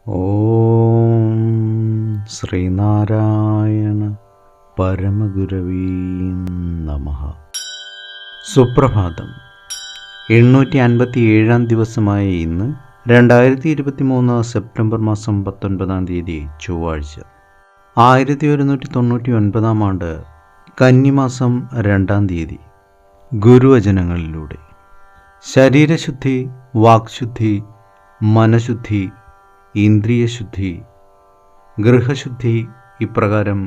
ഓം ശ്രീനാരായണ പരമഗുരവേ നമഃ. സുപ്രഭാതം. 857 ദിവസമായ ഇന്ന് 2023 സെപ്റ്റംബർ മാസം 19 ചൊവ്വാഴ്ച, 1199 ആണ്ട് കന്നിമാസം 2 ഗുരുവചനങ്ങളിലൂടെ ശരീരശുദ്ധി, വാക്ശുദ്ധി, മനഃശുദ്ധി, ഇന്ദ്രിയശുദ്ധി, ഗൃഹശുദ്ധി, ഇപ്രകാരം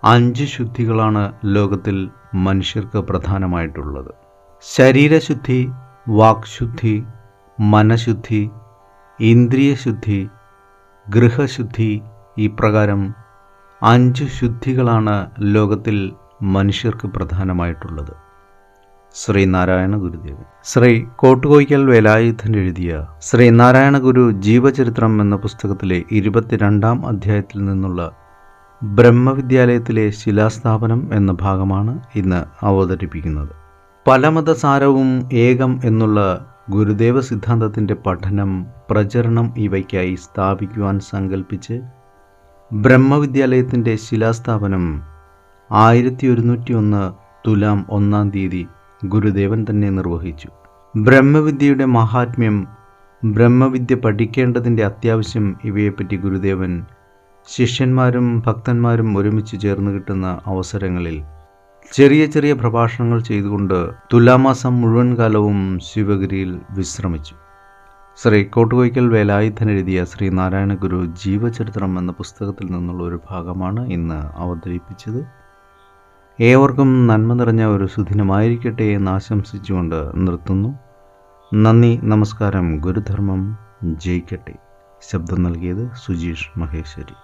5 ശുദ്ധികളാണ് ലോകത്തിൽ മനുഷ്യർക്ക് പ്രധാനമായിട്ടുള്ളത്. ശരീരശുദ്ധി, വാക്ശുദ്ധി, മനഃശുദ്ധി, ഇന്ദ്രിയശുദ്ധി, ഗൃഹശുദ്ധി, ഇപ്രകാരം 5 ശുദ്ധികളാണ് ലോകത്തിൽ മനുഷ്യർക്ക് പ്രധാനമായിട്ടുള്ളത്. ശ്രീനാരായണ ഗുരുദേവൻ. ശ്രീ കോട്ടുകോയ്ക്കൽ വേലായുധൻ എഴുതിയ ശ്രീനാരായണ ഗുരു ജീവചരിത്രം എന്ന പുസ്തകത്തിലെ 22 അധ്യായത്തിൽ നിന്നുള്ള ബ്രഹ്മവിദ്യാലയത്തിലെ ശിലാസ്ഥാപനം എന്ന ഭാഗമാണ് ഇന്ന് അവതരിപ്പിക്കുന്നത്. പലമതസാരവും ഏകം എന്നുള്ള ഗുരുദേവ സിദ്ധാന്തത്തിൻ്റെ പഠനം, പ്രചരണം ഇവയ്ക്കായി സ്ഥാപിക്കുവാൻ സങ്കല്പിച്ച് ബ്രഹ്മവിദ്യാലയത്തിൻ്റെ ശിലാസ്ഥാപനം 1101 തുലാം 1 ഗുരുദേവൻ തന്നെ നിർവഹിച്ചു. ബ്രഹ്മവിദ്യയുടെ മഹാത്മ്യം, ബ്രഹ്മവിദ്യ പഠിക്കേണ്ടതിൻ്റെ അത്യാവശ്യം ഇവയെപ്പറ്റി ഗുരുദേവൻ ശിഷ്യന്മാരും ഭക്തന്മാരും ഒരുമിച്ച് ചേർന്ന് കിട്ടുന്ന അവസരങ്ങളിൽ ചെറിയ ചെറിയ പ്രഭാഷണങ്ങൾ ചെയ്തുകൊണ്ട് തുലാമാസം മുഴുവൻ കാലവും ശിവഗിരിയിൽ വിശ്രമിച്ചു. ശ്രീ കോട്ടുകോയ്ക്കൽ വേലായുധൻ എഴുതിയ ശ്രീനാരായണ ഗുരു ജീവചരിത്രം എന്ന പുസ്തകത്തിൽ നിന്നുള്ള ഒരു ഭാഗമാണ് ഇന്ന് അവതരിപ്പിച്ചത്. ഏവർക്കും നന്മ നിറഞ്ഞ ഒരു സുദിനമായിരിക്കട്ടെ എന്ന് ആശംസിച്ചുകൊണ്ട് നിർത്തുന്നു. നന്ദി, നമസ്കാരം. ഗുരുധർമ്മം ജയിക്കട്ടെ. ശബ്ദം നൽകിയത് സുജീഷ് മഹേശ്വരി.